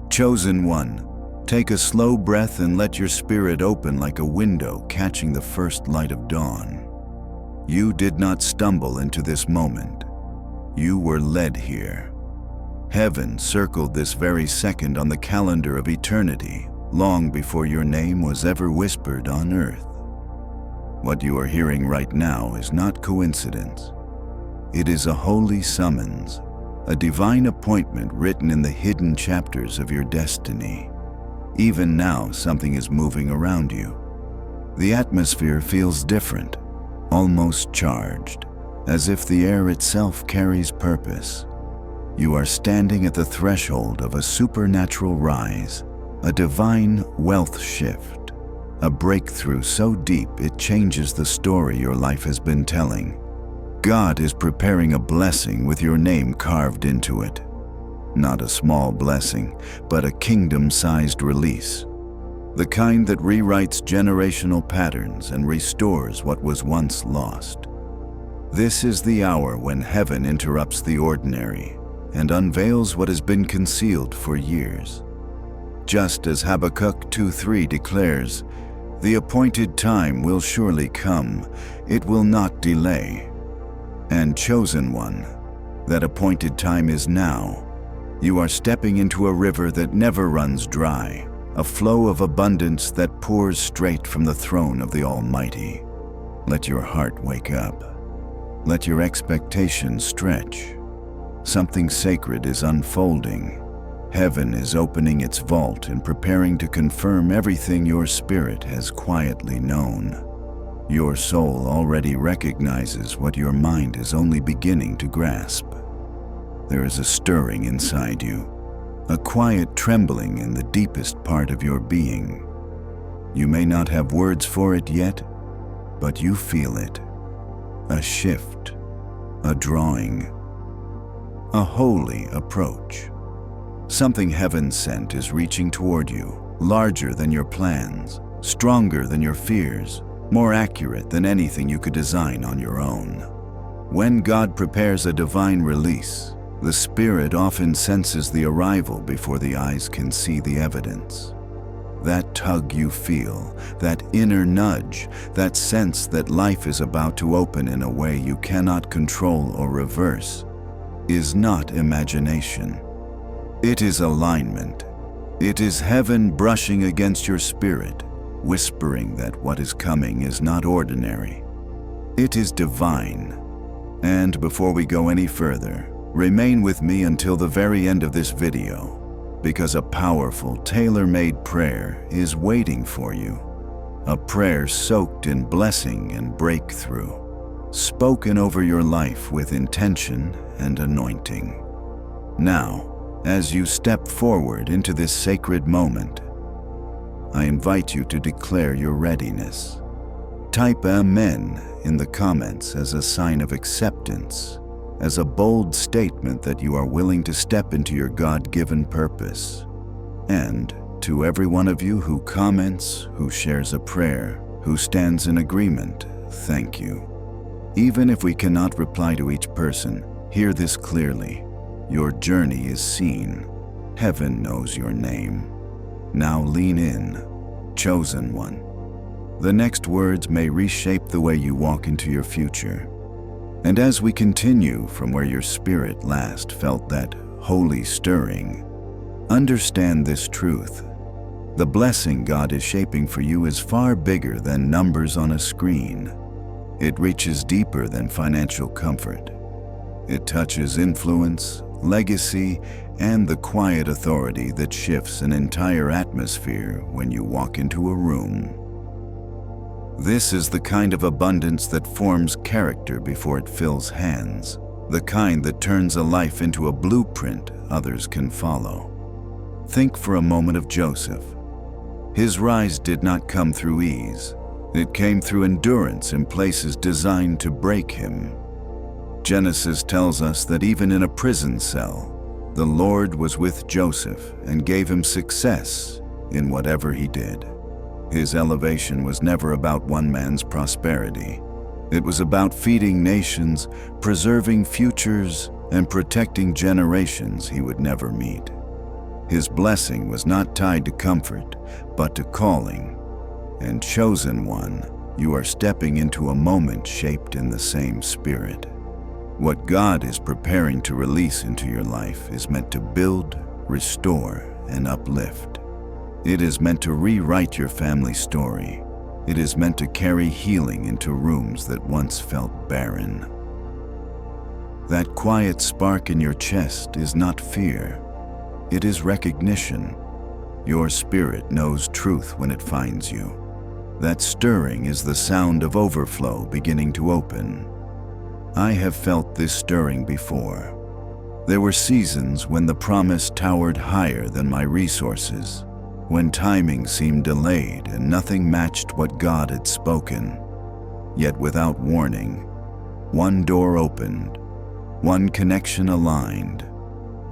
Chosen one, take a slow breath and let your spirit open like a window catching the first light of dawn. You did not stumble into this moment. You were led here. Heaven circled this very second on the calendar of eternity, long before your name was ever whispered on earth. What you are hearing right now is not coincidence. It is a holy summons, a divine appointment written in the hidden chapters of your destiny. Even now, something is moving around you. The atmosphere feels different, almost charged, as if the air itself carries purpose. You are standing at the threshold of a supernatural rise, a divine wealth shift, a breakthrough so deep it changes the story your life has been telling. God is preparing a blessing with your name carved into it. Not a small blessing, but a kingdom-sized release. The kind that rewrites generational patterns and restores what was once lost. This is the hour when heaven interrupts the ordinary and unveils what has been concealed for years. Just as Habakkuk 2:3 declares, "The appointed time will surely come, it will not delay." And chosen one, that appointed time is now. You are stepping into a river that never runs dry, a flow of abundance that pours straight from the throne of the Almighty. Let your heart wake up. Let your expectations stretch. Something sacred is unfolding. Heaven is opening its vault and preparing to confirm everything your spirit has quietly known. Your soul already recognizes what your mind is only beginning to grasp. There is a stirring inside you, a quiet trembling in the deepest part of your being. You may not have words for it yet, but you feel it. A shift, a drawing, a holy approach. Something heaven sent is reaching toward you, larger than your plans, stronger than your fears, more accurate than anything you could design on your own. When God prepares a divine release, the Spirit often senses the arrival before the eyes can see the evidence. That tug you feel, that inner nudge, that sense that life is about to open in a way you cannot control or reverse, is not imagination. It is alignment. It is heaven brushing against your spirit, whispering that what is coming is not ordinary. It is divine. And before we go any further, remain with me until the very end of this video, because a powerful, tailor-made prayer is waiting for you. A prayer soaked in blessing and breakthrough, spoken over your life with intention and anointing. Now, as you step forward into this sacred moment, I invite you to declare your readiness. Type Amen in the comments as a sign of acceptance, as a bold statement that you are willing to step into your God-given purpose. And to every one of you who comments, who shares a prayer, who stands in agreement, thank you. Even if we cannot reply to each person, hear this clearly. Your journey is seen. Heaven knows your name. Now lean in, chosen one. The next words may reshape the way you walk into your future. And as we continue from where your spirit last felt that holy stirring, understand this truth. The blessing God is shaping for you is far bigger than numbers on a screen. It reaches deeper than financial comfort. It touches influence, legacy, and the quiet authority that shifts an entire atmosphere when you walk into a room. This is the kind of abundance that forms character before it fills hands, the kind that turns a life into a blueprint others can follow. Think for a moment of Joseph. His rise did not come through ease. It came through endurance in places designed to break him. Genesis tells us that even in a prison cell, the Lord was with Joseph and gave him success in whatever he did. His elevation was never about one man's prosperity. It was about feeding nations, preserving futures, and protecting generations he would never meet. His blessing was not tied to comfort, but to calling. And chosen one, you are stepping into a moment shaped in the same spirit. What God is preparing to release into your life is meant to build, restore, and uplift. It is meant to rewrite your family story. It is meant to carry healing into rooms that once felt barren. That quiet spark in your chest is not fear. It is recognition. Your spirit knows truth when it finds you. That stirring is the sound of overflow beginning to open. I have felt this stirring before. There were seasons when the promise towered higher than my resources, when timing seemed delayed and nothing matched what God had spoken. Yet without warning, one door opened, one connection aligned,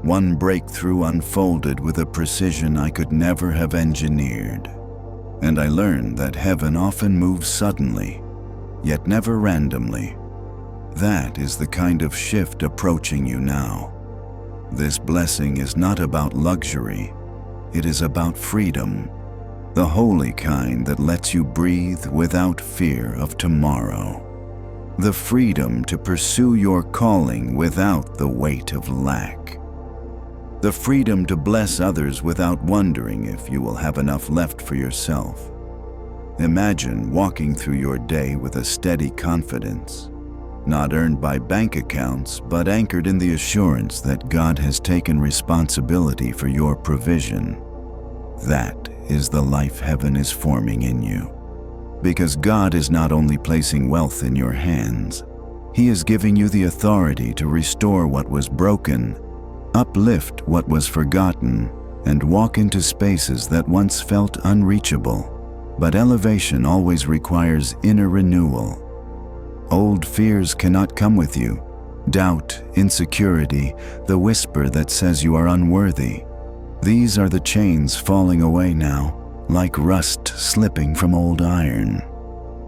one breakthrough unfolded with a precision I could never have engineered. And I learned that heaven often moves suddenly, yet never randomly. That is the kind of shift approaching you now. This blessing is not about luxury. It is about freedom, the holy kind that lets you breathe without fear of tomorrow. The freedom to pursue your calling without the weight of lack. The freedom to bless others without wondering if you will have enough left for yourself. Imagine walking through your day with a steady confidence, not earned by bank accounts, but anchored in the assurance that God has taken responsibility for your provision. That is the life heaven is forming in you. Because God is not only placing wealth in your hands, He is giving you the authority to restore what was broken, uplift what was forgotten, and walk into spaces that once felt unreachable. But elevation always requires inner renewal. Old fears cannot come with you. Doubt, insecurity, the whisper that says you are unworthy. These are the chains falling away now, like rust slipping from old iron.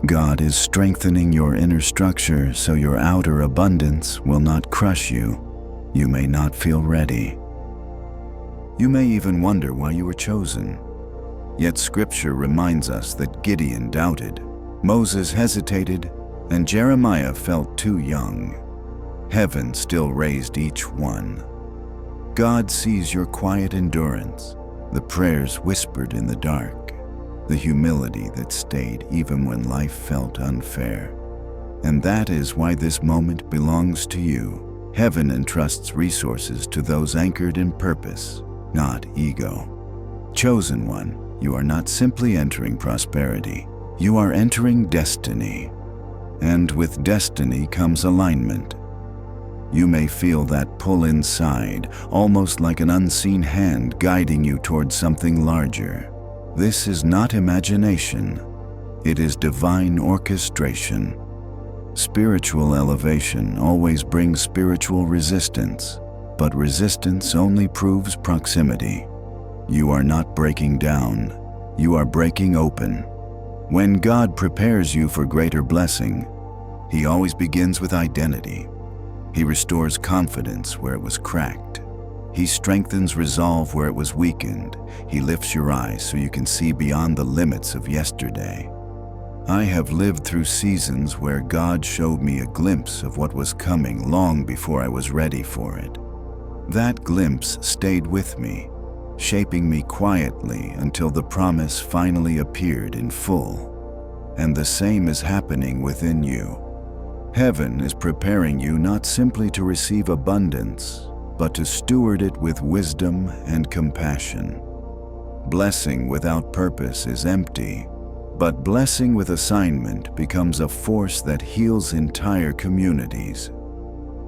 God is strengthening your inner structure so your outer abundance will not crush you. You may not feel ready. You may even wonder why you were chosen. Yet Scripture reminds us that Gideon doubted, Moses hesitated, and Jeremiah felt too young. Heaven still raised each one. God sees your quiet endurance, the prayers whispered in the dark, the humility that stayed even when life felt unfair. And that is why this moment belongs to you. Heaven entrusts resources to those anchored in purpose, not ego. Chosen one, you are not simply entering prosperity. You are entering destiny. And with destiny comes alignment. You may feel that pull inside, almost like an unseen hand guiding you towards something larger. This is not imagination. It is divine orchestration. Spiritual elevation always brings spiritual resistance, but resistance only proves proximity. You are not breaking down. You are breaking open. When God prepares you for greater blessing, He always begins with identity. He restores confidence where it was cracked. He strengthens resolve where it was weakened. He lifts your eyes so you can see beyond the limits of yesterday. I have lived through seasons where God showed me a glimpse of what was coming long before I was ready for it. That glimpse stayed with me, shaping me quietly until the promise finally appeared in full. And the same is happening within you. Heaven is preparing you not simply to receive abundance, but to steward it with wisdom and compassion. Blessing without purpose is empty, but blessing with assignment becomes a force that heals entire communities.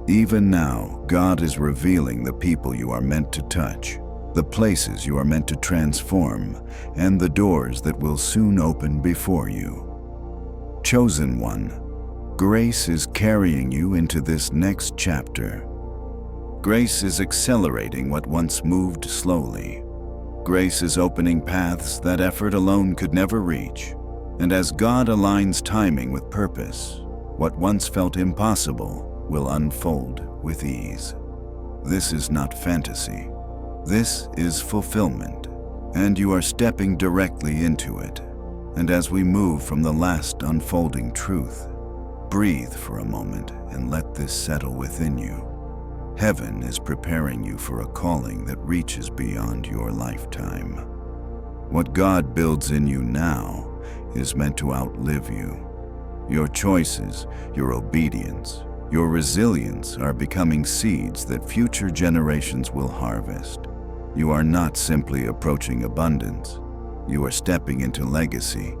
Even now, God is revealing the people you are meant to touch, the places you are meant to transform, and the doors that will soon open before you. Chosen one, grace is carrying you into this next chapter. Grace is accelerating what once moved slowly. Grace is opening paths that effort alone could never reach. And as God aligns timing with purpose, what once felt impossible will unfold with ease. This is not fantasy. This is fulfillment, and you are stepping directly into it. And as we move from the last unfolding truth, breathe for a moment and let this settle within you. Heaven is preparing you for a calling that reaches beyond your lifetime. What God builds in you now is meant to outlive you. Your choices, your obedience, your resilience are becoming seeds that future generations will harvest. You are not simply approaching abundance. You are stepping into legacy,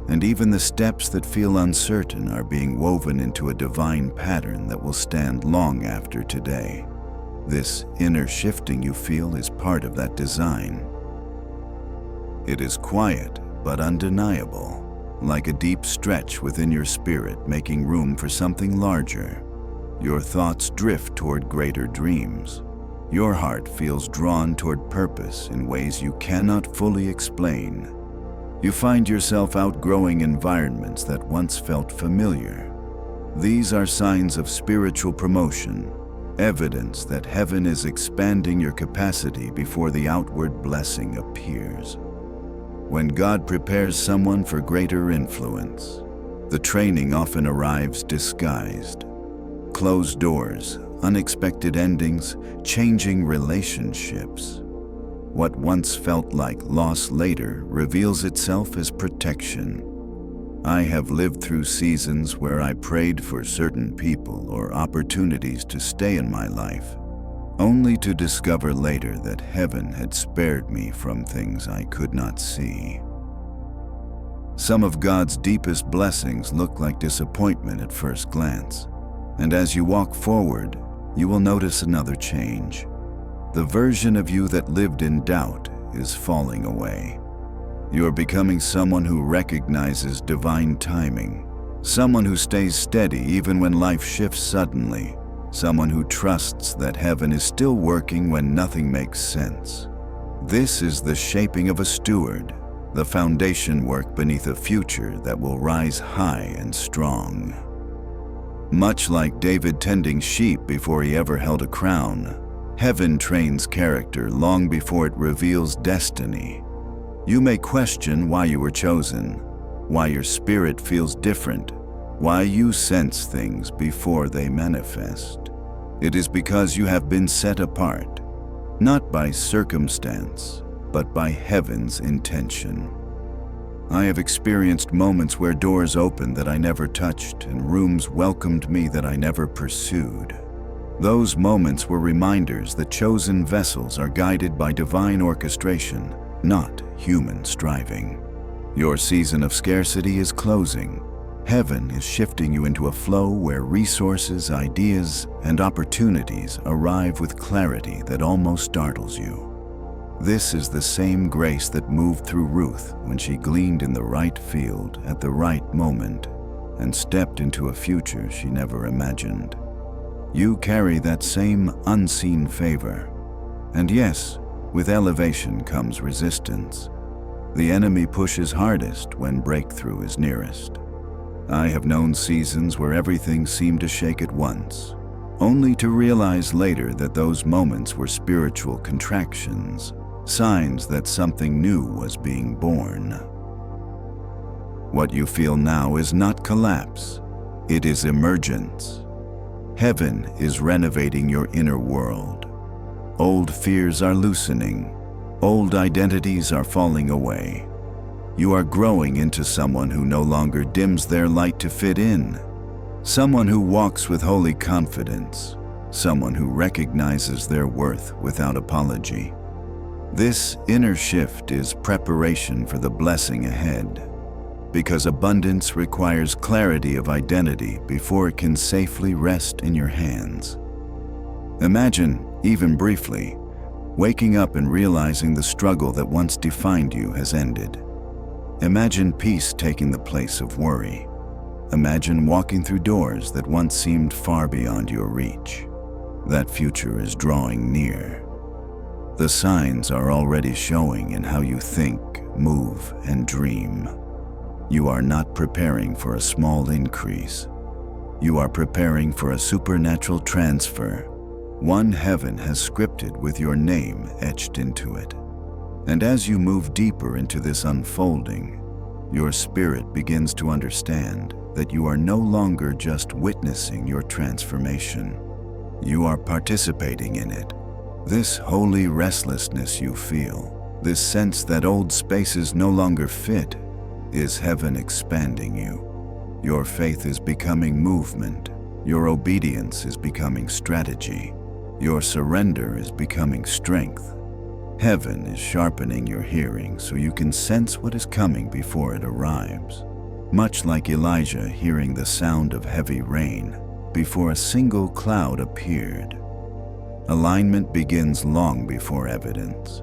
and even the steps that feel uncertain are being woven into a divine pattern that will stand long after today. This inner shifting you feel is part of that design. It is quiet but undeniable, like a deep stretch within your spirit making room for something larger. Your thoughts drift toward greater dreams. Your heart feels drawn toward purpose in ways you cannot fully explain. You find yourself outgrowing environments that once felt familiar. These are signs of spiritual promotion, evidence that heaven is expanding your capacity before the outward blessing appears. When God prepares someone for greater influence, the training often arrives disguised. Closed doors, unexpected endings, changing relationships. What once felt like loss later reveals itself as protection. I have lived through seasons where I prayed for certain people or opportunities to stay in my life, only to discover later that heaven had spared me from things I could not see. Some of God's deepest blessings look like disappointment at first glance, and as you walk forward, you will notice another change. The version of you that lived in doubt is falling away. You are becoming someone who recognizes divine timing, someone who stays steady even when life shifts suddenly, someone who trusts that heaven is still working when nothing makes sense. This is the shaping of a steward, the foundation work beneath a future that will rise high and strong. Much like David tending sheep before he ever held a crown, heaven trains character long before it reveals destiny. You may question why you were chosen, why your spirit feels different, why you sense things before they manifest. It is because you have been set apart, not by circumstance, but by heaven's intention. I have experienced moments where doors opened that I never touched and rooms welcomed me that I never pursued. Those moments were reminders that chosen vessels are guided by divine orchestration, not human striving. Your season of scarcity is closing. Heaven is shifting you into a flow where resources, ideas, and opportunities arrive with clarity that almost startles you. This is the same grace that moved through Ruth when she gleaned in the right field at the right moment and stepped into a future she never imagined. You carry that same unseen favor. And yes, with elevation comes resistance. The enemy pushes hardest when breakthrough is nearest. I have known seasons where everything seemed to shake at once, only to realize later that those moments were spiritual contractions, signs that something new was being born. What you feel now is not collapse, it is emergence. Heaven is renovating your inner world. Old fears are loosening, old identities are falling away. You are growing into someone who no longer dims their light to fit in, someone who walks with holy confidence, someone who recognizes their worth without apology. This inner shift is preparation for the blessing ahead, because abundance requires clarity of identity before it can safely rest in your hands. Imagine, even briefly, waking up and realizing the struggle that once defined you has ended. Imagine peace taking the place of worry. Imagine walking through doors that once seemed far beyond your reach. That future is drawing near. The signs are already showing in how you think, move, and dream. You are not preparing for a small increase. You are preparing for a supernatural transfer, One heaven has scripted with your name etched into it. And as you move deeper into this unfolding, your spirit begins to understand that you are no longer just witnessing your transformation. You are participating in it. This holy restlessness you feel, this sense that old spaces no longer fit, is heaven expanding you. Your faith is becoming movement. Your obedience is becoming strategy. Your surrender is becoming strength. Heaven is sharpening your hearing so you can sense what is coming before it arrives. Much like Elijah hearing the sound of heavy rain before a single cloud appeared. Alignment begins long before evidence.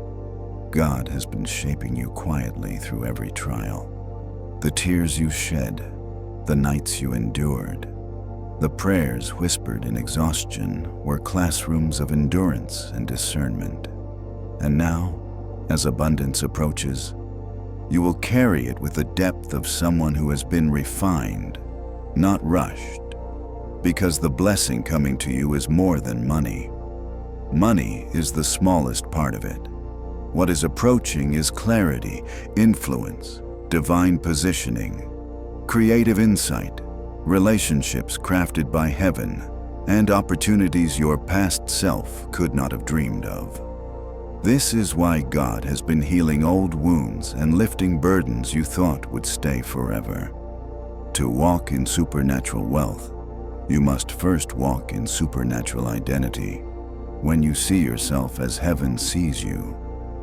God has been shaping you quietly through every trial. The tears you shed, the nights you endured, the prayers whispered in exhaustion were classrooms of endurance and discernment. And now, as abundance approaches, you will carry it with the depth of someone who has been refined, not rushed, because the blessing coming to you is more than money. Money is the smallest part of it. What is approaching is clarity, influence, divine positioning, creative insight, relationships crafted by heaven, and opportunities your past self could not have dreamed of. This is why God has been healing old wounds and lifting burdens you thought would stay forever. To walk in supernatural wealth, you must first walk in supernatural identity. When you see yourself as heaven sees you,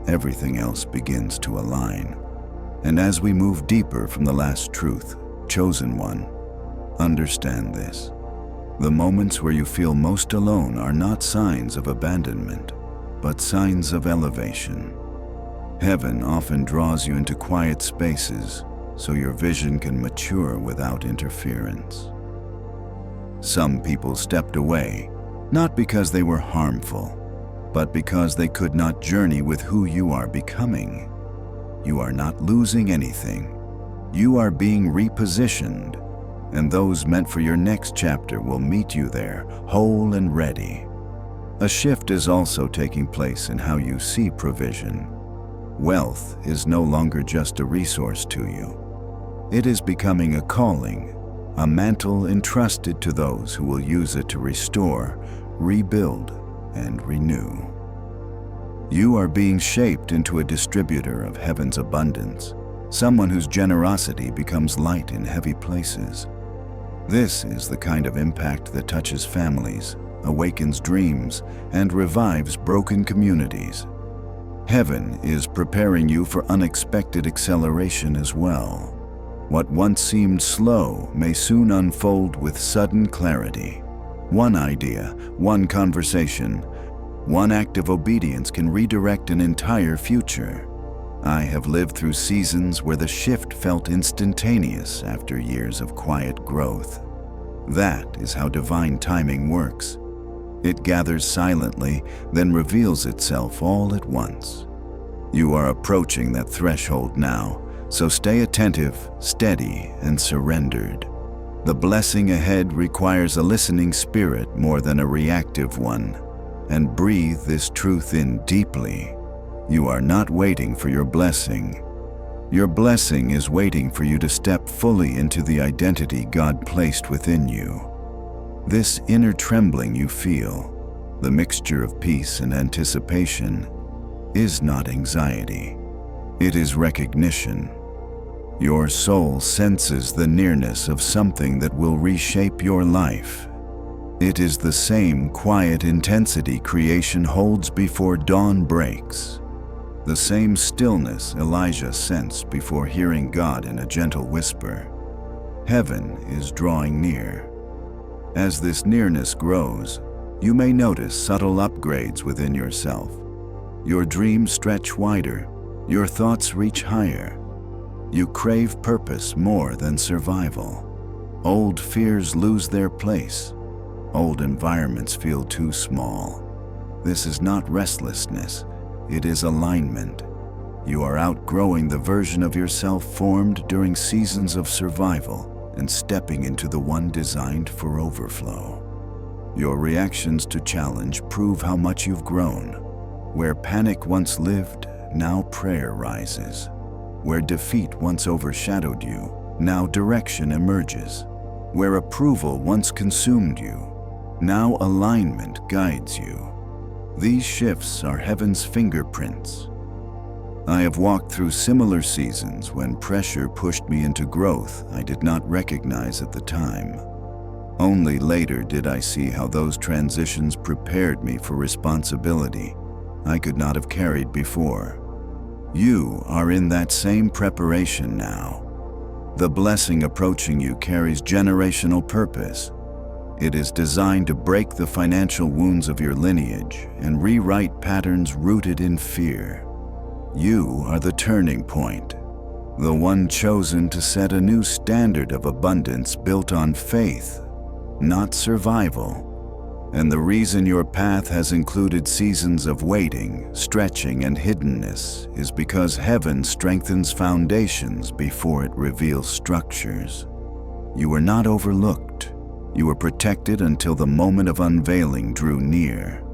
everything else begins to align. And as we move deeper from the last truth, chosen one, understand this. The moments where you feel most alone are not signs of abandonment, but signs of elevation. Heaven often draws you into quiet spaces so your vision can mature without interference. Some people stepped away, not because they were harmful, but because they could not journey with who you are becoming. You are not losing anything. You are being repositioned, and those meant for your next chapter will meet you there, whole and ready. A shift is also taking place in how you see provision. Wealth is no longer just a resource to you. It is becoming a calling, a mantle entrusted to those who will use it to restore, rebuild, and renew. You are being shaped into a distributor of heaven's abundance, someone whose generosity becomes light in heavy places. This is the kind of impact that touches families, awakens dreams, and revives broken communities. Heaven is preparing you for unexpected acceleration as well. What once seemed slow may soon unfold with sudden clarity. One idea, one conversation, one act of obedience can redirect an entire future. I have lived through seasons where the shift felt instantaneous after years of quiet growth. That is how divine timing works. It gathers silently, then reveals itself all at once. You are approaching that threshold now, so stay attentive, steady, and surrendered. The blessing ahead requires a listening spirit more than a reactive one. And breathe this truth in deeply. You are not waiting for your blessing. Your blessing is waiting for you to step fully into the identity God placed within you. This inner trembling you feel, the mixture of peace and anticipation, is not anxiety. It is recognition. Your soul senses the nearness of something that will reshape your life. It is the same quiet intensity creation holds before dawn breaks. The same stillness Elijah sensed before hearing God in a gentle whisper. Heaven is drawing near. As this nearness grows, you may notice subtle upgrades within yourself. Your dreams stretch wider, your thoughts reach higher. You crave purpose more than survival. Old fears lose their place. Old environments feel too small. This is not restlessness, it is alignment. You are outgrowing the version of yourself formed during seasons of survival and stepping into the one designed for overflow. Your reactions to challenge prove how much you've grown. Where panic once lived, now prayer rises. Where defeat once overshadowed you, now direction emerges. Where approval once consumed you, now alignment guides you. These shifts are heaven's fingerprints. I have walked through similar seasons when pressure pushed me into growth I did not recognize at the time. Only later did I see how those transitions prepared me for responsibility I could not have carried before. You are in that same preparation now. The blessing approaching you carries generational purpose. It is designed to break the financial wounds of your lineage and rewrite patterns rooted in fear. You are the turning point, the one chosen to set a new standard of abundance built on faith, not survival. And the reason your path has included seasons of waiting, stretching, and hiddenness is because heaven strengthens foundations before it reveals structures. You were not overlooked. You were protected until the moment of unveiling drew near.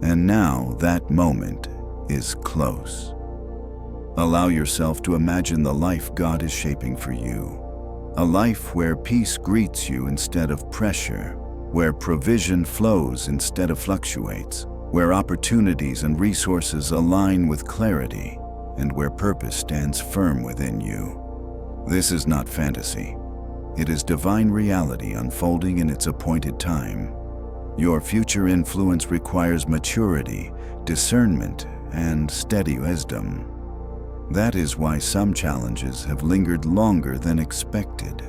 And now that moment is close. Allow yourself to imagine the life God is shaping for you. A life where peace greets you instead of pressure, where provision flows instead of fluctuates, where opportunities and resources align with clarity, and where purpose stands firm within you. This is not fantasy. It is divine reality unfolding in its appointed time. Your future influence requires maturity, discernment, and steady wisdom. That is why some challenges have lingered longer than expected.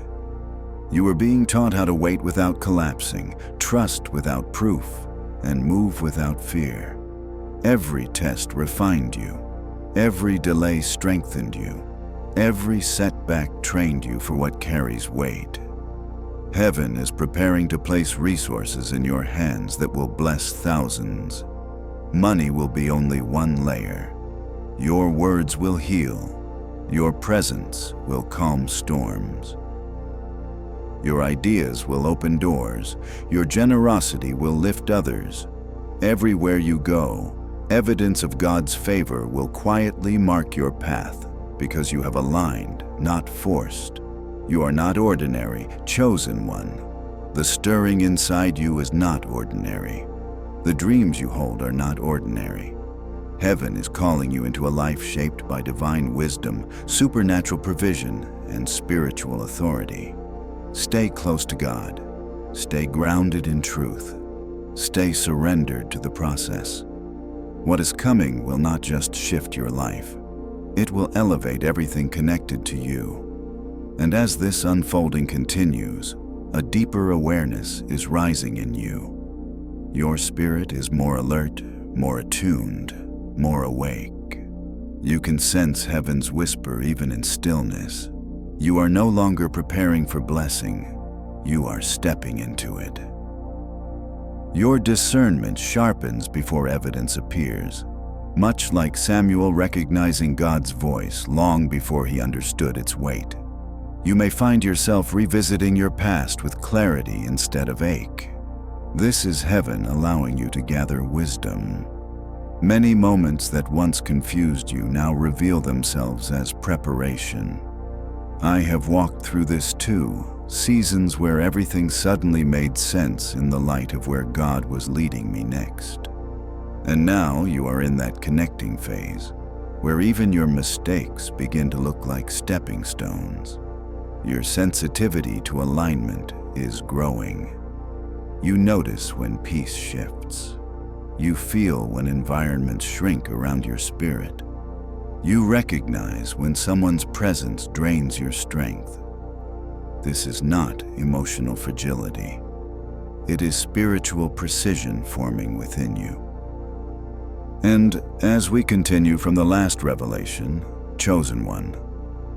You are being taught how to wait without collapsing, trust without proof, and move without fear. Every test refined you. Every delay strengthened you. Every setback trained you for what carries weight. Heaven is preparing to place resources in your hands that will bless thousands. Money will be only one layer. Your words will heal. Your presence will calm storms. Your ideas will open doors. Your generosity will lift others. Everywhere you go, evidence of God's favor will quietly mark your path because you have aligned, not forced. You are not ordinary, chosen one. The stirring inside you is not ordinary. The dreams you hold are not ordinary. Heaven is calling you into a life shaped by divine wisdom, supernatural provision, and spiritual authority. Stay close to God. Stay grounded in truth. Stay surrendered to the process. What is coming will not just shift your life. It will elevate everything connected to you. And as this unfolding continues, a deeper awareness is rising in you. Your spirit is more alert, more attuned, more awake. You can sense heaven's whisper even in stillness. You are no longer preparing for blessing. You are stepping into it. Your discernment sharpens before evidence appears, much like Samuel recognizing God's voice long before he understood its weight. You may find yourself revisiting your past with clarity instead of ache. This is heaven allowing you to gather wisdom. Many moments that once confused you now reveal themselves as preparation. I have walked through this too, seasons where everything suddenly made sense in the light of where God was leading me next. And now you are in that connecting phase, where even your mistakes begin to look like stepping stones. Your sensitivity to alignment is growing. You notice when peace shifts. You feel when environments shrink around your spirit. You recognize when someone's presence drains your strength. This is not emotional fragility. It is spiritual precision forming within you. And as we continue from the last revelation, chosen one,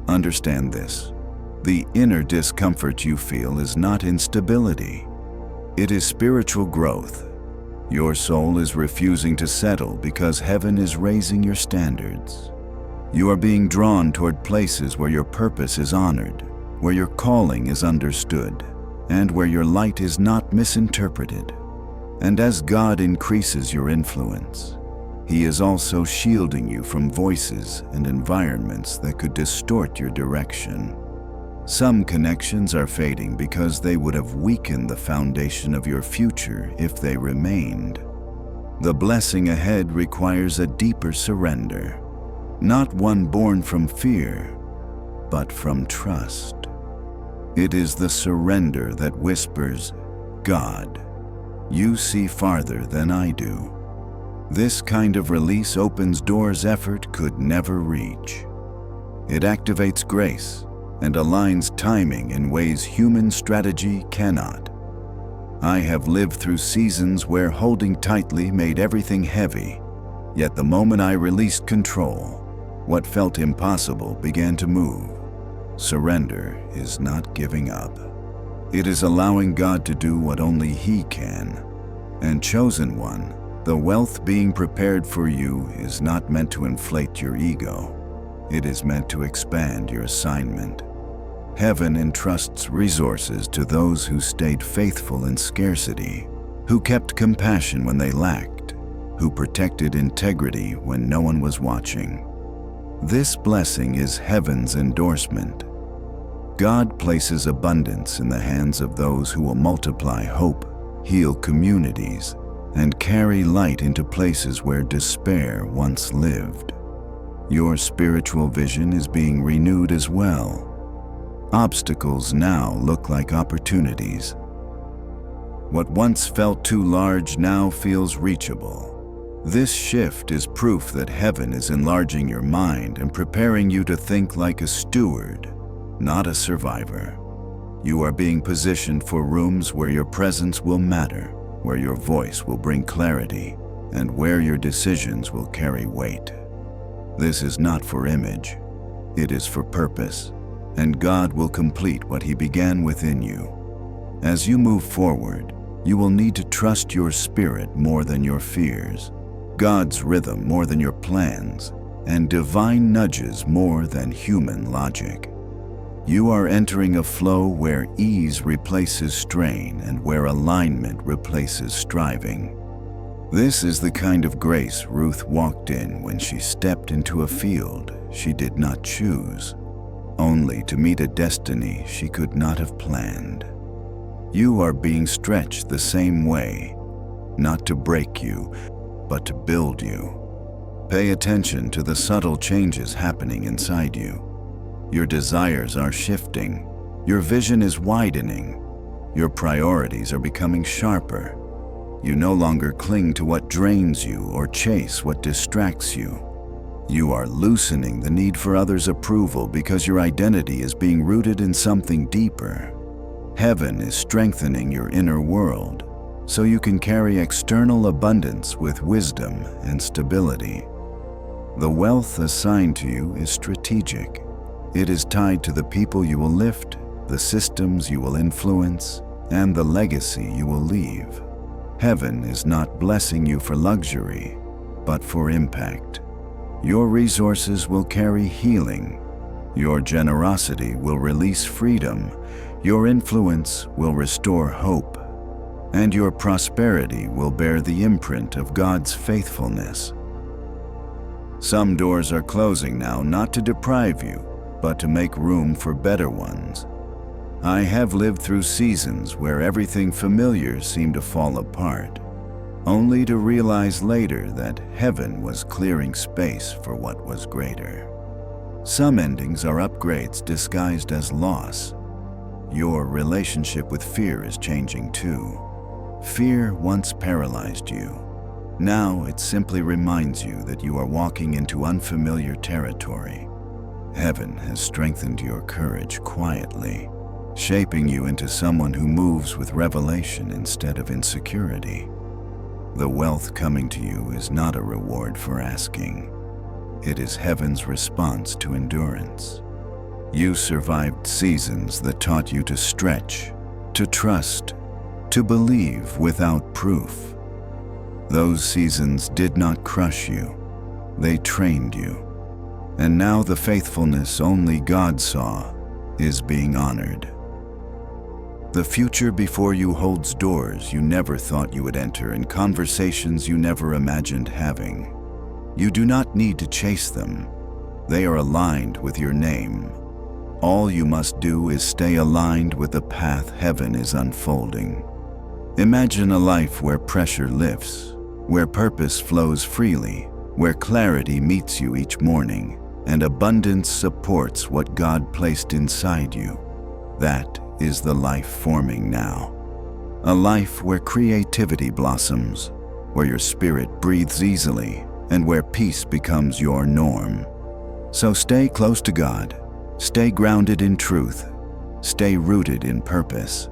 understand this. The inner discomfort you feel is not instability. It is spiritual growth. Your soul is refusing to settle because heaven is raising your standards. You are being drawn toward places where your purpose is honored, where your calling is understood, and where your light is not misinterpreted. And as God increases your influence, He is also shielding you from voices and environments that could distort your direction. Some connections are fading because they would have weakened the foundation of your future if they remained. The blessing ahead requires a deeper surrender, not one born from fear, but from trust. It is the surrender that whispers, "God, you see farther than I do." This kind of release opens doors effort could never reach. It activates grace and aligns timing in ways human strategy cannot. I have lived through seasons where holding tightly made everything heavy, yet the moment I released control, what felt impossible began to move. Surrender is not giving up. It is allowing God to do what only He can. And chosen one, the wealth being prepared for you is not meant to inflate your ego. It is meant to expand your assignment. Heaven entrusts resources to those who stayed faithful in scarcity, who kept compassion when they lacked, who protected integrity when no one was watching. This blessing is heaven's endorsement. God places abundance in the hands of those who will multiply hope, heal communities, and carry light into places where despair once lived. Your spiritual vision is being renewed as well. Obstacles now look like opportunities. What once felt too large now feels reachable. This shift is proof that heaven is enlarging your mind and preparing you to think like a steward, not a survivor. You are being positioned for rooms where your presence will matter, where your voice will bring clarity, and where your decisions will carry weight. This is not for image, it is for purpose, and God will complete what He began within you. As you move forward, you will need to trust your spirit more than your fears, God's rhythm more than your plans, and divine nudges more than human logic. You are entering a flow where ease replaces strain and where alignment replaces striving. This is the kind of grace Ruth walked in when she stepped into a field she did not choose, only to meet a destiny she could not have planned. You are being stretched the same way, not to break you, but to build you. Pay attention to the subtle changes happening inside you. Your desires are shifting, your vision is widening, your priorities are becoming sharper. You no longer cling to what drains you or chase what distracts you. You are loosening the need for others' approval because your identity is being rooted in something deeper. Heaven is strengthening your inner world so you can carry external abundance with wisdom and stability. The wealth assigned to you is strategic. It is tied to the people you will lift, the systems you will influence, and the legacy you will leave. Heaven is not blessing you for luxury, but for impact. Your resources will carry healing. Your generosity will release freedom. Your influence will restore hope. And your prosperity will bear the imprint of God's faithfulness. Some doors are closing now, not to deprive you, but to make room for better ones. I have lived through seasons where everything familiar seemed to fall apart, only to realize later that heaven was clearing space for what was greater. Some endings are upgrades disguised as loss. Your relationship with fear is changing too. Fear once paralyzed you. Now it simply reminds you that you are walking into unfamiliar territory. Heaven has strengthened your courage quietly, shaping you into someone who moves with revelation instead of insecurity. The wealth coming to you is not a reward for asking. It is heaven's response to endurance. You survived seasons that taught you to stretch, to trust, to believe without proof. Those seasons did not crush you, they trained you. And now the faithfulness only God saw is being honored. The future before you holds doors you never thought you would enter and conversations you never imagined having. You do not need to chase them. They are aligned with your name. All you must do is stay aligned with the path heaven is unfolding. Imagine a life where pressure lifts, where purpose flows freely, where clarity meets you each morning, and abundance supports what God placed inside you. That is the life forming now. A life where creativity blossoms, where your spirit breathes easily, and where peace becomes your norm. So stay close to God. Stay grounded in truth. Stay rooted in purpose.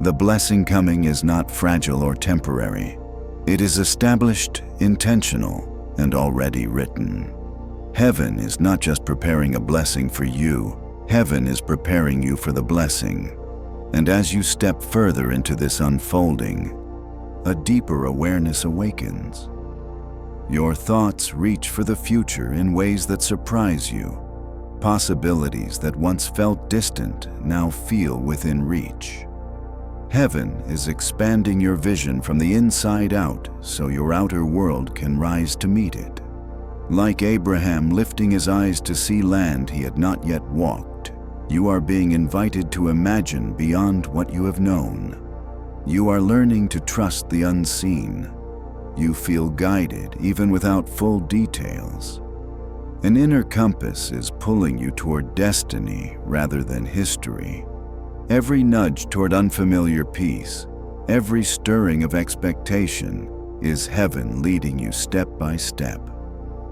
The blessing coming is not fragile or temporary. It is established, intentional, and already written. Heaven is not just preparing a blessing for you. Heaven is preparing you for the blessing. And as you step further into this unfolding, a deeper awareness awakens. Your thoughts reach for the future in ways that surprise you. Possibilities that once felt distant now feel within reach. Heaven is expanding your vision from the inside out so your outer world can rise to meet it. Like Abraham lifting his eyes to see land he had not yet walked, you are being invited to imagine beyond what you have known. You are learning to trust the unseen. You feel guided even without full details. An inner compass is pulling you toward destiny rather than history. Every nudge toward unfamiliar peace, every stirring of expectation is heaven leading you step by step.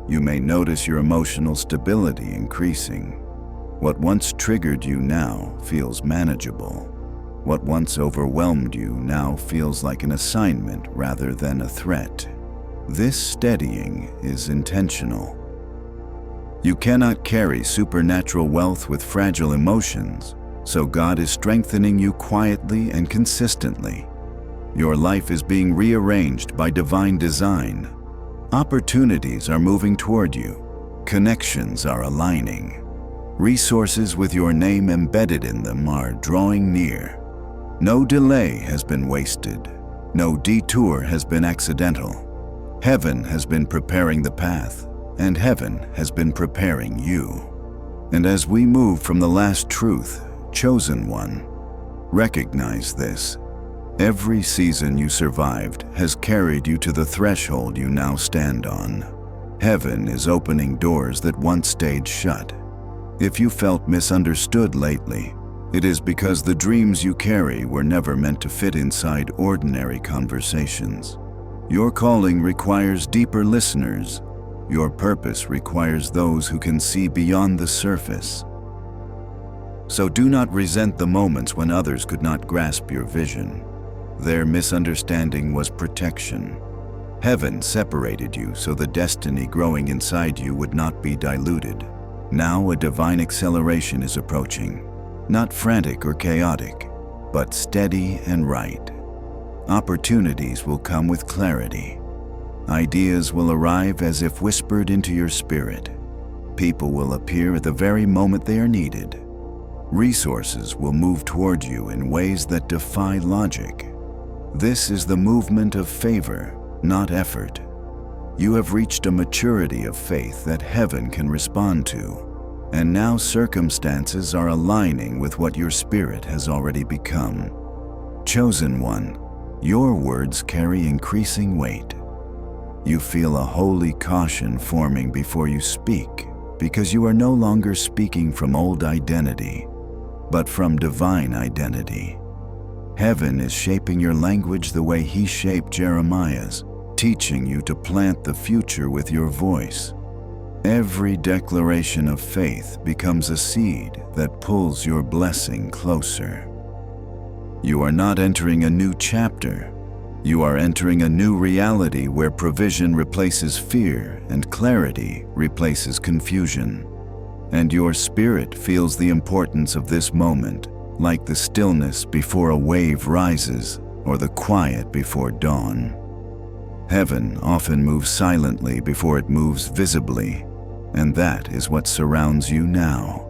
You may notice your emotional stability increasing. What once triggered you now feels manageable. What once overwhelmed you now feels like an assignment rather than a threat. This steadying is intentional. You cannot carry supernatural wealth with fragile emotions, so God is strengthening you quietly and consistently. Your life is being rearranged by divine design. Opportunities are moving toward you. Connections are aligning. Resources with your name embedded in them are drawing near. No delay has been wasted. No detour has been accidental. Heaven has been preparing the path, and heaven has been preparing you. And as we move from the last truth, chosen one, recognize this. Every season you survived has carried you to the threshold you now stand on. Heaven is opening doors that once stayed shut. If you felt misunderstood lately, it is because the dreams you carry were never meant to fit inside ordinary conversations. Your calling requires deeper listeners. Your purpose requires those who can see beyond the surface. So do not resent the moments when others could not grasp your vision. Their misunderstanding was protection. Heaven separated you so the destiny growing inside you would not be diluted. Now a divine acceleration is approaching. Not frantic or chaotic, but steady and right. Opportunities will come with clarity. Ideas will arrive as if whispered into your spirit. People will appear at the very moment they are needed. Resources will move toward you in ways that defy logic. This is the movement of favor, not effort. You have reached a maturity of faith that heaven can respond to. And now circumstances are aligning with what your spirit has already become. Chosen one, your words carry increasing weight. You feel a holy caution forming before you speak, because you are no longer speaking from old identity, but from divine identity. Heaven is shaping your language the way He shaped Jeremiah's, teaching you to plant the future with your voice. Every declaration of faith becomes a seed that pulls your blessing closer. You are not entering a new chapter. You are entering a new reality where provision replaces fear and clarity replaces confusion. And your spirit feels the importance of this moment, like the stillness before a wave rises or the quiet before dawn. Heaven often moves silently before it moves visibly. And that is what surrounds you now.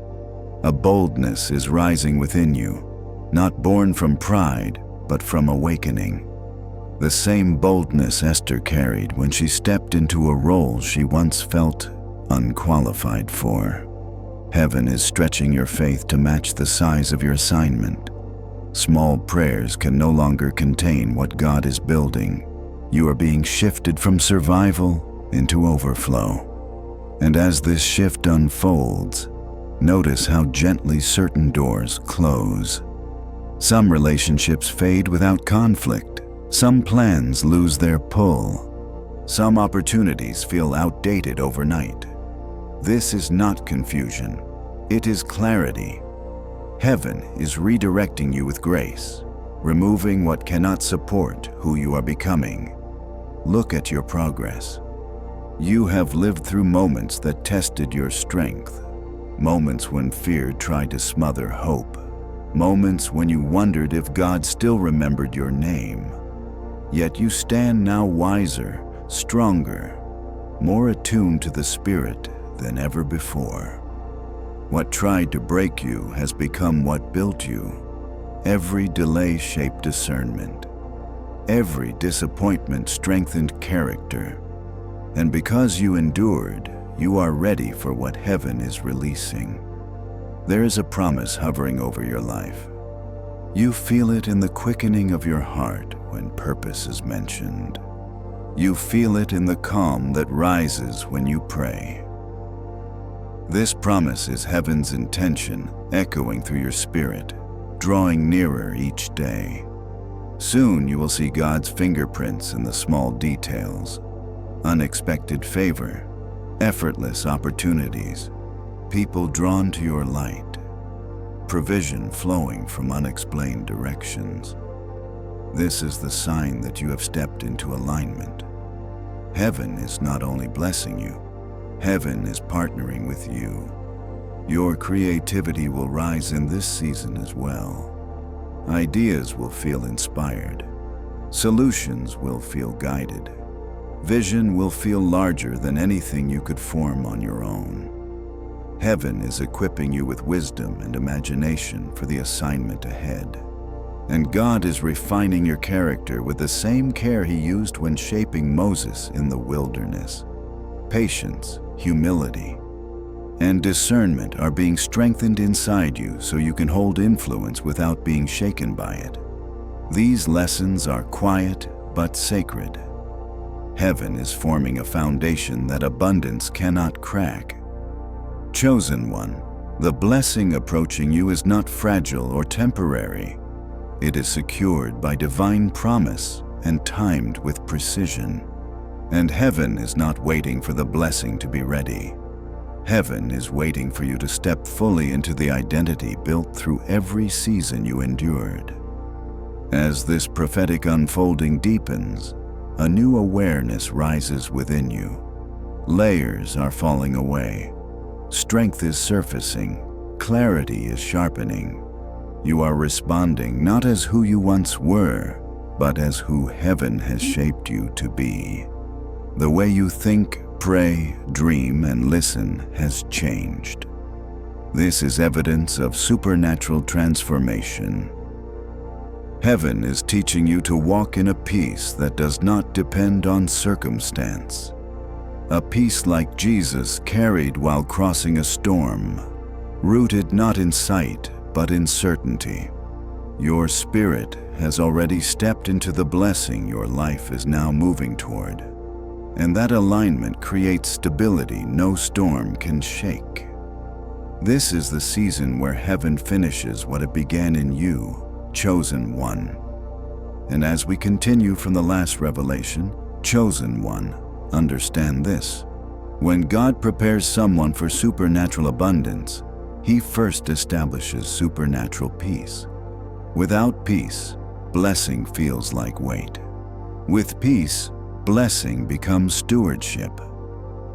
A boldness is rising within you. not born from pride, but from awakening. The same boldness Esther carried when she stepped into a role she once felt unqualified for. Heaven is stretching your faith to match the size of your assignment. Small prayers can no longer contain what God is building. You are being shifted from survival into overflow. And as this shift unfolds, notice how gently certain doors close. Some relationships fade without conflict. Some plans lose their pull. Some opportunities feel outdated overnight. This is not confusion. It is clarity. Heaven is redirecting you with grace, removing what cannot support who you are becoming. Look at your progress. You have lived through moments that tested your strength, moments when fear tried to smother hope, moments when you wondered if God still remembered your name. Yet you stand now wiser, stronger, more attuned to the Spirit than ever before. What tried to break you has become what built you. Every delay shaped discernment. Every disappointment strengthened character. And because you endured, you are ready for what heaven is releasing. There is a promise hovering over your life. You feel it in the quickening of your heart when purpose is mentioned. You feel it in the calm that rises when you pray. This promise is heaven's intention, echoing through your spirit, drawing nearer each day. Soon you will see God's fingerprints in the small details. Unexpected favor, effortless opportunities, people drawn to your light, provision flowing from unexplained directions. This is the sign that you have stepped into alignment. Heaven is not only blessing you, heaven is partnering with you. Your creativity will rise in this season as well. Ideas will feel inspired. Solutions will feel guided. Vision will feel larger than anything you could form on your own. Heaven is equipping you with wisdom and imagination for the assignment ahead. And God is refining your character with the same care He used when shaping Moses in the wilderness. Patience, humility, and discernment are being strengthened inside you so you can hold influence without being shaken by it. These lessons are quiet but sacred. Heaven is forming a foundation that abundance cannot crack. Chosen one, the blessing approaching you is not fragile or temporary. It is secured by divine promise and timed with precision. And heaven is not waiting for the blessing to be ready. Heaven is waiting for you to step fully into the identity built through every season you endured. As this prophetic unfolding deepens, a new awareness rises within you. Layers are falling away. Strength is surfacing. Clarity is sharpening. You are responding not as who you once were, but as who heaven has shaped you to be. The way you think, pray, dream, and listen has changed. This is evidence of supernatural transformation. Heaven is teaching you to walk in a peace that does not depend on circumstance. A peace like Jesus carried while crossing a storm, rooted not in sight, but in certainty. Your spirit has already stepped into the blessing your life is now moving toward. And that alignment creates stability no storm can shake. This is the season where heaven finishes what it began in you, chosen one. And as we continue from the last revelation, chosen one, understand this. When God prepares someone for supernatural abundance, He first establishes supernatural peace. Without peace, blessing feels like weight. With peace, blessing becomes stewardship.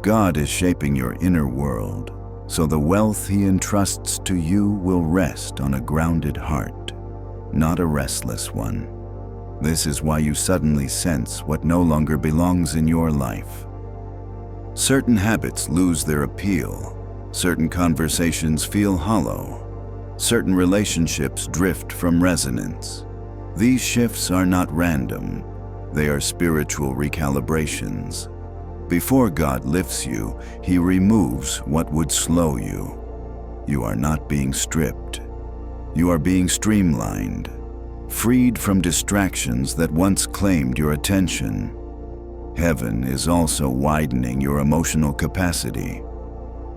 God is shaping your inner world, so the wealth He entrusts to you will rest on a grounded heart, not a restless one. This is why you suddenly sense what no longer belongs in your life. Certain habits lose their appeal. Certain conversations feel hollow. Certain relationships drift from resonance. These shifts are not random. They are spiritual recalibrations. Before God lifts you, He removes what would slow you. You are not being stripped. You are being streamlined, freed from distractions that once claimed your attention. Heaven is also widening your emotional capacity.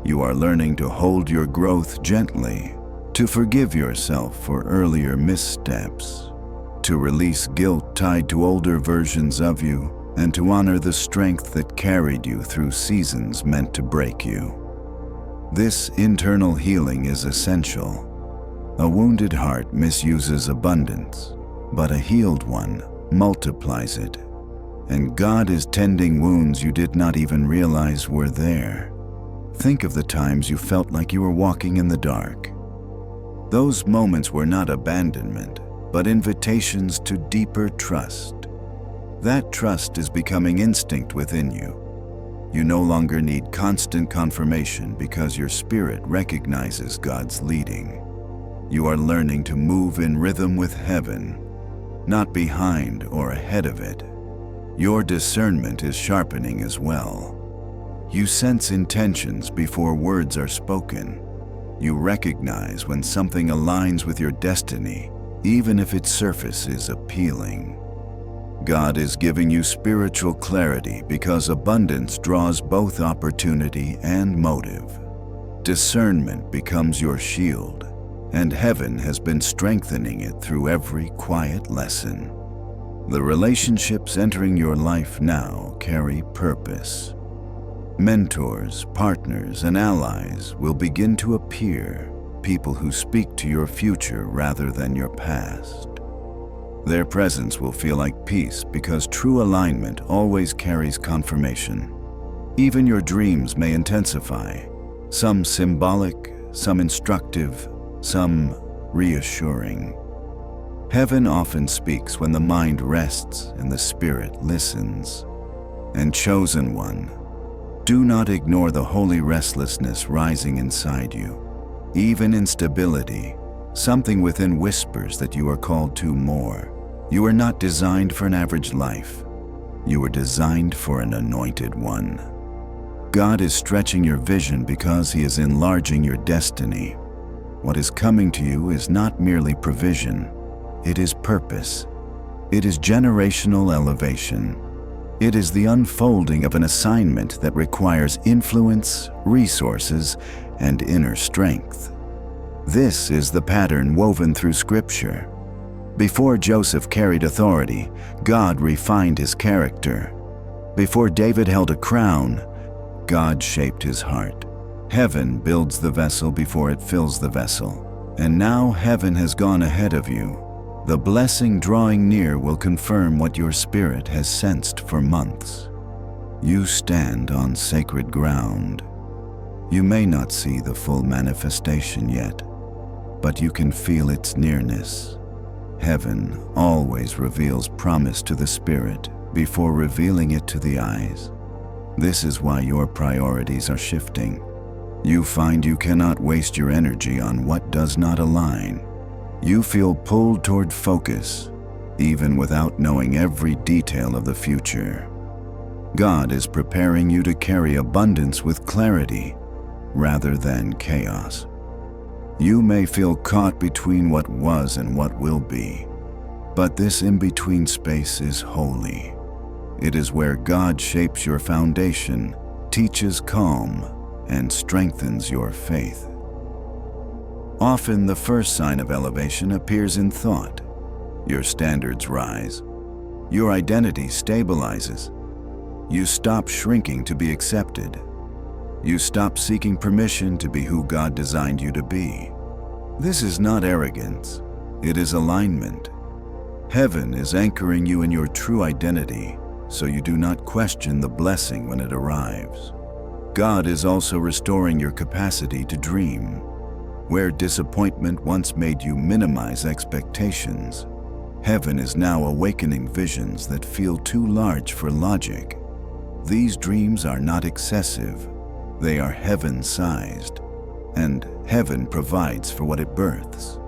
You are learning to hold your growth gently, to forgive yourself for earlier missteps, to release guilt tied to older versions of you, and to honor the strength that carried you through seasons meant to break you. This internal healing is essential. A wounded heart misuses abundance, but a healed one multiplies it. And God is tending wounds you did not even realize were there. Think of the times you felt like you were walking in the dark. Those moments were not abandonment, but invitations to deeper trust. That trust is becoming instinct within you. You no longer need constant confirmation because your spirit recognizes God's leading. You are learning to move in rhythm with heaven, not behind or ahead of it. Your discernment is sharpening as well. You sense intentions before words are spoken. You recognize when something aligns with your destiny, even if its surface is appealing. God is giving you spiritual clarity because abundance draws both opportunity and motive. Discernment becomes your shield, and heaven has been strengthening it through every quiet lesson. The relationships entering your life now carry purpose. Mentors, partners, and allies will begin to appear, people who speak to your future rather than your past. Their presence will feel like peace because true alignment always carries confirmation. Even your dreams may intensify, some symbolic, some instructive, some reassuring. Heaven often speaks when the mind rests and the spirit listens. And chosen one, do not ignore the holy restlessness rising inside you. Even in stability, something within whispers that you are called to more. You are not designed for an average life. You are designed for an anointed one. God is stretching your vision because He is enlarging your destiny. What is coming to you is not merely provision. It is purpose. It is generational elevation. It is the unfolding of an assignment that requires influence, resources, and inner strength. This is the pattern woven through Scripture. Before Joseph carried authority, God refined his character. Before David held a crown, God shaped his heart. Heaven builds the vessel before it fills the vessel. And now heaven has gone ahead of you. The blessing drawing near will confirm what your spirit has sensed for months. You stand on sacred ground. You may not see the full manifestation yet, but you can feel its nearness. Heaven always reveals promise to the spirit before revealing it to the eyes. This is why your priorities are shifting. You find you cannot waste your energy on what does not align. You feel pulled toward focus, even without knowing every detail of the future. God is preparing you to carry abundance with clarity rather than chaos. You may feel caught between what was and what will be, but this in-between space is holy. It is where God shapes your foundation, teaches calm, and strengthens your faith. Often the first sign of elevation appears in thought. Your standards rise. Your identity stabilizes. You stop shrinking to be accepted. You stop seeking permission to be who God designed you to be. This is not arrogance. It is alignment. Heaven is anchoring you in your true identity, so you do not question the blessing when it arrives. God is also restoring your capacity to dream. Where disappointment once made you minimize expectations, heaven is now awakening visions that feel too large for logic. These dreams are not excessive. They are heaven-sized. and heaven provides for what it births.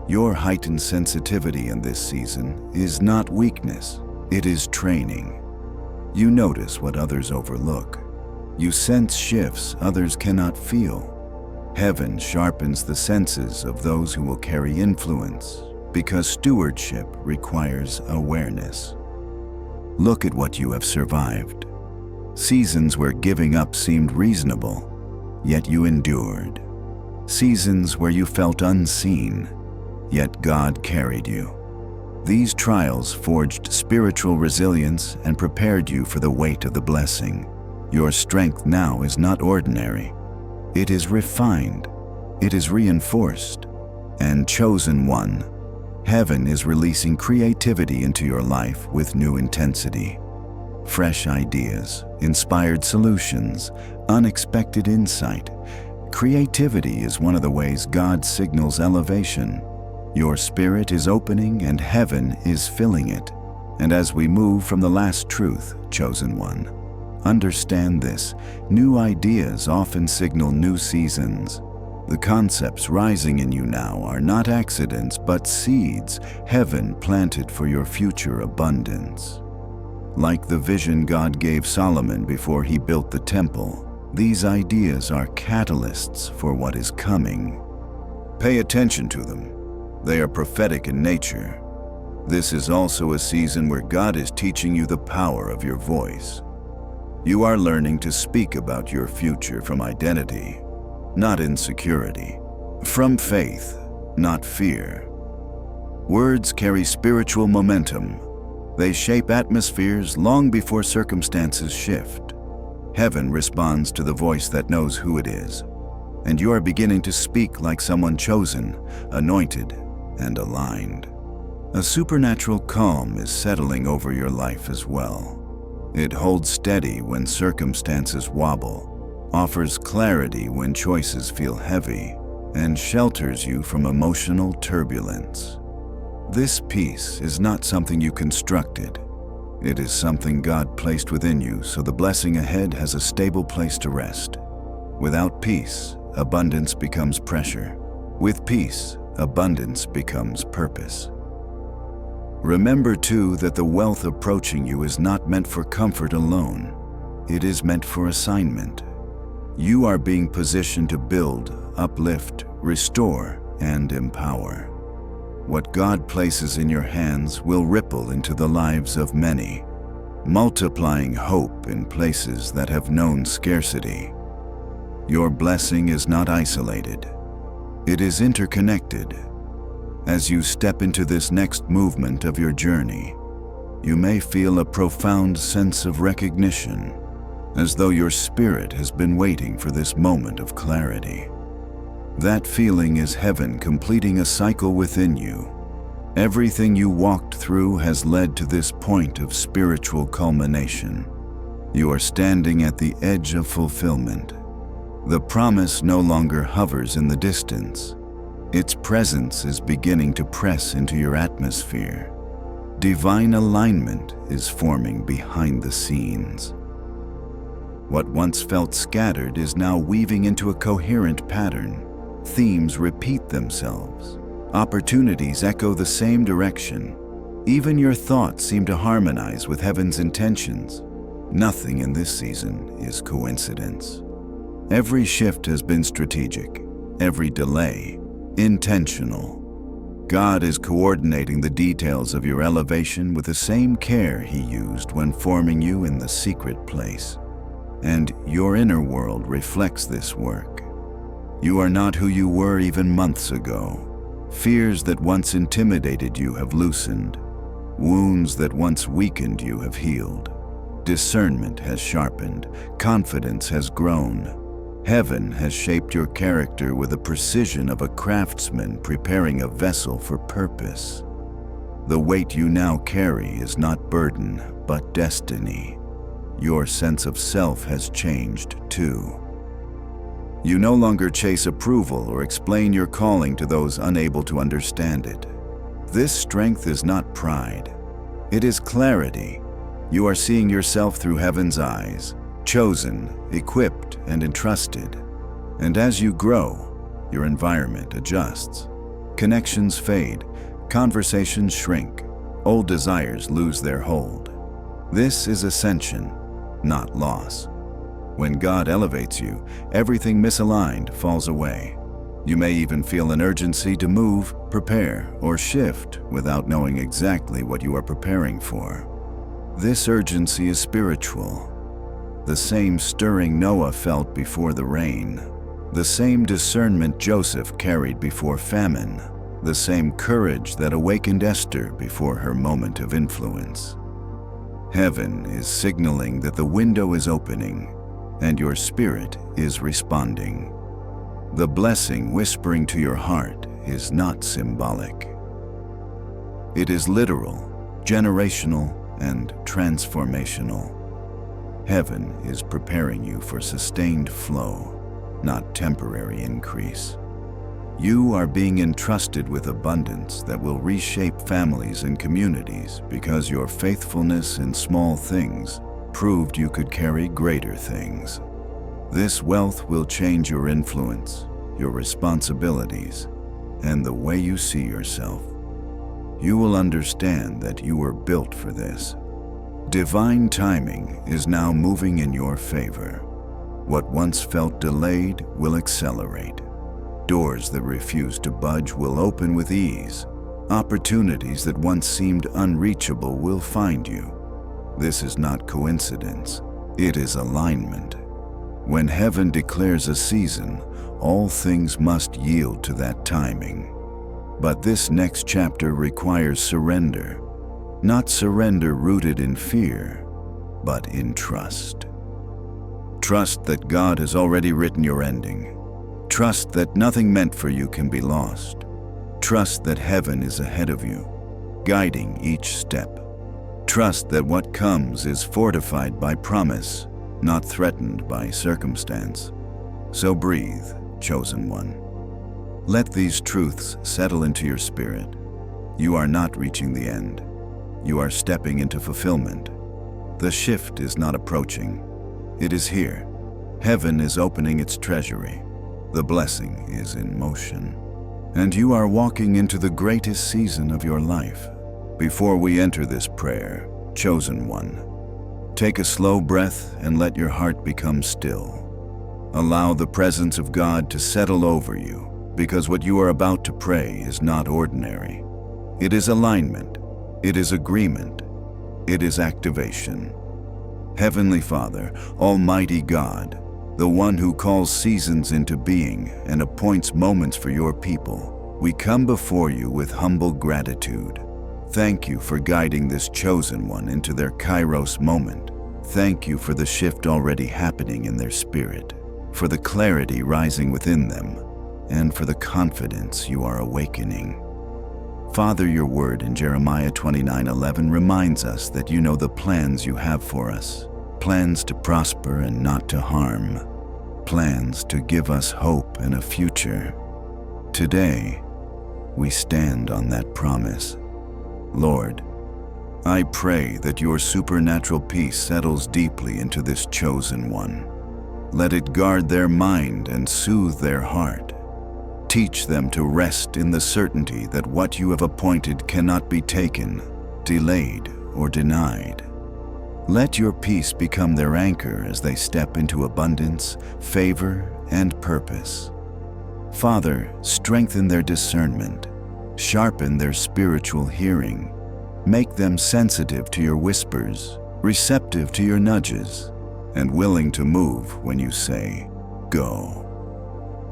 Your heightened sensitivity in this season is not weakness, it is training. You notice what others overlook. You sense shifts others cannot feel. Heaven sharpens the senses of those who will carry influence, because stewardship requires awareness. Look at what you have survived. Seasons where giving up seemed reasonable, yet you endured. Seasons where you felt unseen, yet God carried you. These trials forged spiritual resilience and prepared you for the weight of the blessing. Your strength now is not ordinary. It is refined, it is reinforced, and chosen one. Heaven is releasing creativity into your life with new intensity. Fresh ideas, inspired solutions, unexpected insight. Creativity is one of the ways God signals elevation. Your spirit is opening and heaven is filling it. And as we move from the last truth, chosen one, understand this: new ideas often signal new seasons. The concepts rising in you now are not accidents, but seeds heaven planted for your future abundance. Like the vision God gave Solomon before he built the temple, these ideas are catalysts for what is coming. Pay attention to them. They are prophetic in nature. This is also a season where God is teaching you the power of your voice. You are learning to speak about your future from identity, not insecurity, from faith, not fear. Words carry spiritual momentum. They shape atmospheres long before circumstances shift. Heaven responds to the voice that knows who it is, and you are beginning to speak like someone chosen, anointed, and aligned. A supernatural calm is settling over your life as well. It holds steady when circumstances wobble, offers clarity when choices feel heavy, and shelters you from emotional turbulence. This peace is not something you constructed. It is something God placed within you so the blessing ahead has a stable place to rest. Without peace, abundance becomes pressure. With peace, abundance becomes purpose. Remember too that the wealth approaching you is not meant for comfort alone. It is meant for assignment. You are being positioned to build, uplift, restore, and empower. What God places in your hands will ripple into the lives of many, multiplying hope in places that have known scarcity. Your blessing is not isolated. It is interconnected. As you step into this next movement of your journey, you may feel a profound sense of recognition, as though your spirit has been waiting for this moment of clarity. That feeling is heaven completing a cycle within you. Everything you walked through has led to this point of spiritual culmination. You are standing at the edge of fulfillment. The promise no longer hovers in the distance. Its presence is beginning to press into your atmosphere. Divine alignment is forming behind the scenes. What once felt scattered is now weaving into a coherent pattern. Themes repeat themselves. Opportunities echo the same direction. Even your thoughts seem to harmonize with heaven's intentions. Nothing in this season is coincidence. Every shift has been strategic. Every delay, intentional. God is coordinating the details of your elevation with the same care He used when forming you in the secret place. And your inner world reflects this work. You are not who you were even months ago. Fears that once intimidated you have loosened. Wounds that once weakened you have healed. Discernment has sharpened. Confidence has grown. Heaven has shaped your character with the precision of a craftsman preparing a vessel for purpose. The weight you now carry is not burden, but destiny. Your sense of self has changed too. You no longer chase approval or explain your calling to those unable to understand it. This strength is not pride. It is clarity. You are seeing yourself through heaven's eyes, chosen, equipped, and entrusted. And as you grow, your environment adjusts. Connections fade, conversations shrink, old desires lose their hold. This is ascension, not loss. When God elevates you, everything misaligned falls away. You may even feel an urgency to move, prepare, or shift without knowing exactly what you are preparing for. This urgency is spiritual. The same stirring Noah felt before the rain. The same discernment Joseph carried before famine. The same courage that awakened Esther before her moment of influence. Heaven is signaling that the window is opening, and your spirit is responding. The blessing whispering to your heart is not symbolic. It is literal, generational, and transformational. Heaven is preparing you for sustained flow, not temporary increase. You are being entrusted with abundance that will reshape families and communities because your faithfulness in small things proved you could carry greater things. This wealth will change your influence, your responsibilities, and the way you see yourself. You will understand that you were built for this. Divine timing is now moving in your favor. What once felt delayed will accelerate. Doors that refuse to budge will open with ease. Opportunities that once seemed unreachable will find you. This is not coincidence. It is alignment. When heaven declares a season, all things must yield to that timing. But this next chapter requires surrender. Not surrender rooted in fear, but in trust. Trust that God has already written your ending. Trust that nothing meant for you can be lost. Trust that heaven is ahead of you, guiding each step. Trust that what comes is fortified by promise, not threatened by circumstance. So breathe, chosen one. Let these truths settle into your spirit. You are not reaching the end. You are stepping into fulfillment. The shift is not approaching. It is here. Heaven is opening its treasury. The blessing is in motion. And you are walking into the greatest season of your life. Before we enter this prayer, chosen one, take a slow breath and let your heart become still. Allow the presence of God to settle over you, because what you are about to pray is not ordinary. It is alignment. It is agreement. It is activation. Heavenly Father, Almighty God, the one who calls seasons into being and appoints moments for your people, we come before you with humble gratitude. Thank you for guiding this chosen one into their Kairos moment. Thank you for the shift already happening in their spirit, for the clarity rising within them, and for the confidence you are awakening. Father, your word in Jeremiah 29:11 reminds us that you know the plans you have for us, plans to prosper and not to harm, plans to give us hope and a future. Today, we stand on that promise. Lord, I pray that your supernatural peace settles deeply into this chosen one. Let it guard their mind and soothe their heart. Teach them to rest in the certainty that what you have appointed cannot be taken, delayed, or denied. Let your peace become their anchor as they step into abundance, favor, and purpose. Father, strengthen their discernment, sharpen their spiritual hearing, make them sensitive to your whispers, receptive to your nudges, and willing to move when you say, go.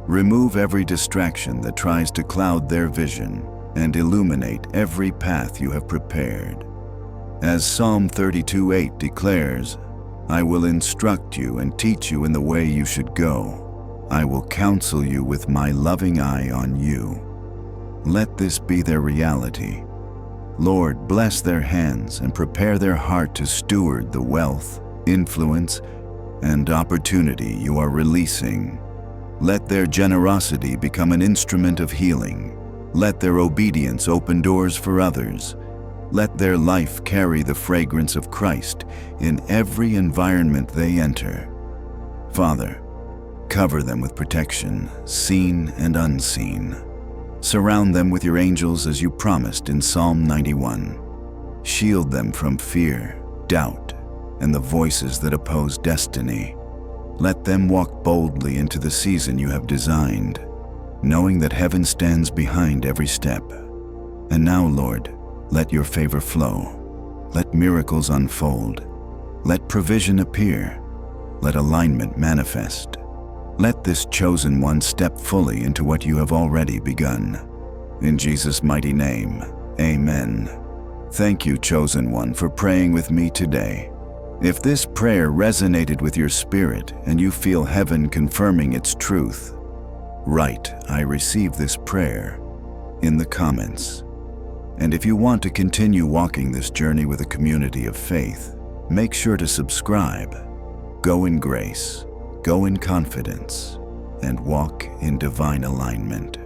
Remove every distraction that tries to cloud their vision and illuminate every path you have prepared. As Psalm 32:8 declares, I will instruct you and teach you in the way you should go. I will counsel you with my loving eye on you. Let this be their reality. Lord, bless their hands and prepare their heart to steward the wealth, influence, and opportunity you are releasing. Let their generosity become an instrument of healing. Let their obedience open doors for others. Let their life carry the fragrance of Christ in every environment they enter. Father, Cover them with protection, seen and unseen. Surround them with your angels as you promised in Psalm 91. Shield them from fear, doubt, and the voices that oppose destiny. Let them walk boldly into the season you have designed, knowing that heaven stands behind every step. And now, Lord, let your favor flow. Let miracles unfold. Let provision appear. Let alignment manifest. Let this chosen one step fully into what you have already begun. In Jesus' mighty name, amen. Thank you, chosen one, for praying with me today. If this prayer resonated with your spirit and you feel heaven confirming its truth, write, "I receive this prayer," in the comments. And if you want to continue walking this journey with a community of faith, make sure to subscribe. Go in grace, go in confidence, and walk in divine alignment.